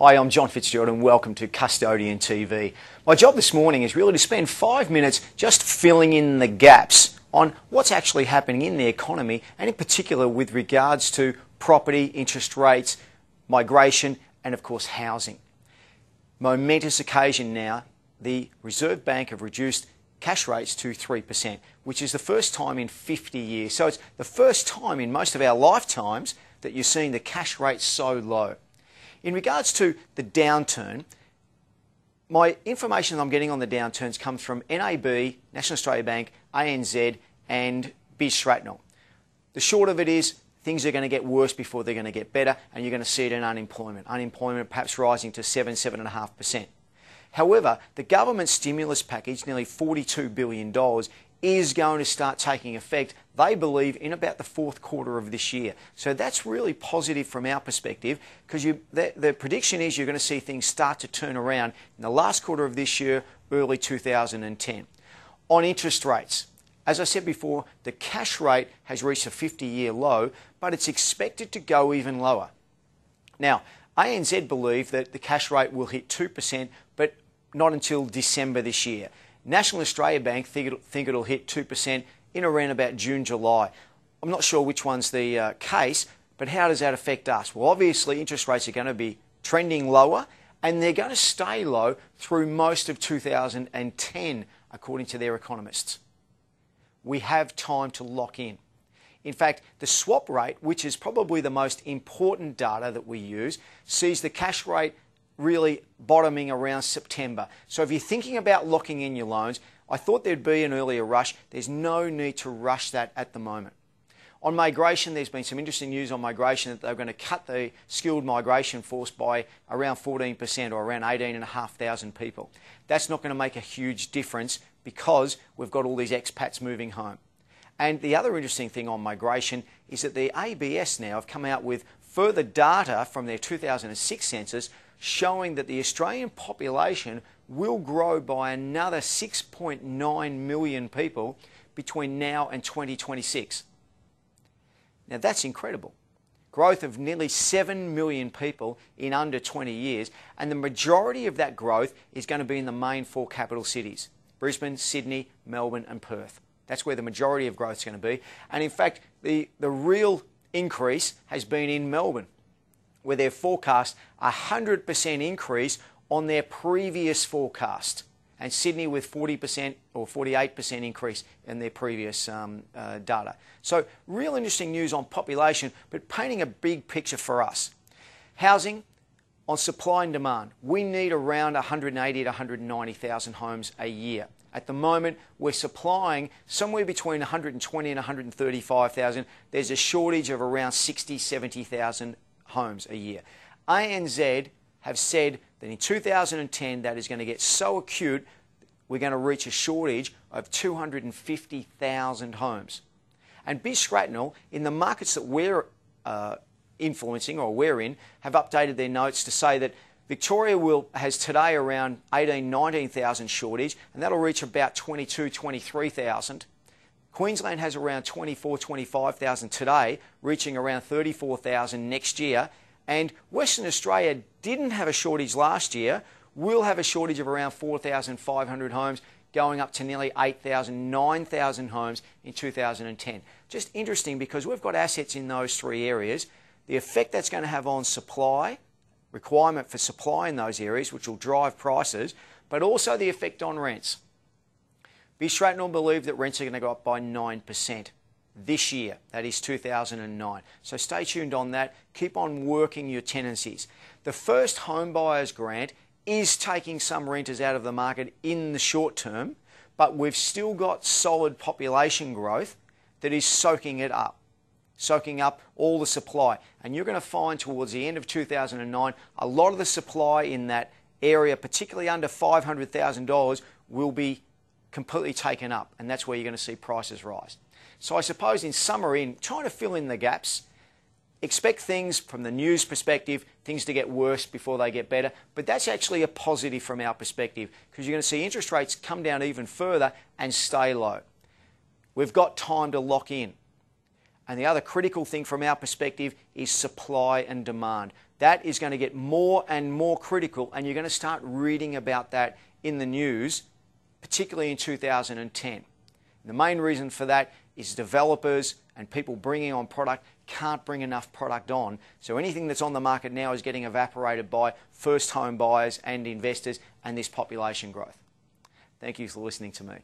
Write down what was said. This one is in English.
Hi, I'm John Fitzgerald and welcome to Custodian TV. My job this morning is really to spend 5 minutes just filling in the gaps on what's actually happening in the economy and in particular with regards to property, interest rates, migration and of course housing. Momentous occasion now, the Reserve Bank have reduced cash rates to 3%, which is the first time in 50 years. So it's the first time in most of our lifetimes that you're seeing the cash rate so low. In regards to the downturn, my information I'm getting on the downturns comes from NAB, National Australia Bank, ANZ and Biz Shrapnel. The short of it is things are going to get worse before they're going to get better, and you're going to see it in unemployment. Unemployment perhaps rising to 7.5%. However, the government stimulus package, nearly $42 billion, is going to start taking effect, they believe, in about the fourth quarter of this year. So that's really positive from our perspective, because the prediction is you're going to see things start to turn around in the last quarter of this year, early 2010. On interest rates, as I said before, the cash rate has reached a 50-year low, but it's expected to go even lower. Now, ANZ believe that the cash rate will hit 2%, but not until December this year. National Australia Bank think it'll hit 2% in around about June, July. I'm not sure which one's the case, but how does that affect us? Well, obviously interest rates are going to be trending lower and they're going to stay low through most of 2010, according to their economists. We have time to lock in. In fact, the swap rate, which is probably the most important data that we use, sees the cash rate really bottoming around September. So if you're thinking about locking in your loans, I thought there'd be an earlier rush. There's no need to rush that at the moment. On migration, there's been some interesting news on migration that they're going to cut the skilled migration force by around 14% or around 18,500 people. That's not going to make a huge difference because we've got all these expats moving home. And the other interesting thing on migration is that the ABS now have come out with further data from their 2006 census showing that the Australian population will grow by another 6.9 million people between now and 2026. Now that's incredible. Growth of nearly 7 million people in under 20 years, and the majority of that growth is going to be in the main four capital cities: Brisbane, Sydney, Melbourne and Perth. That's where the majority of growth is going to be. And in fact, the real increase has been in Melbourne, where they've forecast a 100% increase on their previous forecast, and Sydney with 40% or 48% increase in their previous data. So real interesting news on population, but painting a big picture for us. Housing, on supply and demand, we need around 180 to 190,000 homes a year. At the moment, we're supplying somewhere between 120 and 135,000. There's a shortage of around 60, 70,000 homes a year. ANZ have said that in 2010 that is going to get so acute we're going to reach a shortage of 250,000 homes. And Biz Shrapnel, in the markets that we're influencing or we're in, have updated their notes to say that Victoria has today around 19,000 shortage, and that'll reach about 23,000. Queensland has around 25,000 today, reaching around 34,000 next year. And Western Australia didn't have a shortage last year, will have a shortage of around 4,500 homes, going up to nearly 8,000, 9,000 homes in 2010. Just interesting because we've got assets in those three areas. The effect that's going to have on supply, requirement for supply in those areas, which will drive prices, but also the effect on rents. Biz Shrapnel believe that rents are going to go up by 9% this year. That is 2009. So stay tuned on that. Keep on working your tenancies. The First Home Buyers Grant is taking some renters out of the market in the short term, but we've still got solid population growth that is soaking it up, soaking up all the supply. And you're going to find towards the end of 2009, a lot of the supply in that area, particularly under $500,000, will be completely taken up, and that's where you're going to see prices rise. So I suppose in summary, in trying to fill in the gaps, expect things from the news perspective, things to get worse before they get better, but that's actually a positive from our perspective because you're going to see interest rates come down even further and stay low. We've got time to lock in. And the other critical thing from our perspective is supply and demand. That is going to get more and more critical, and you're going to start reading about that in the news, particularly in 2010. And the main reason for that is developers and people bringing on product can't bring enough product on. So anything that's on the market now is getting evaporated by first home buyers and investors and this population growth. Thank you for listening to me.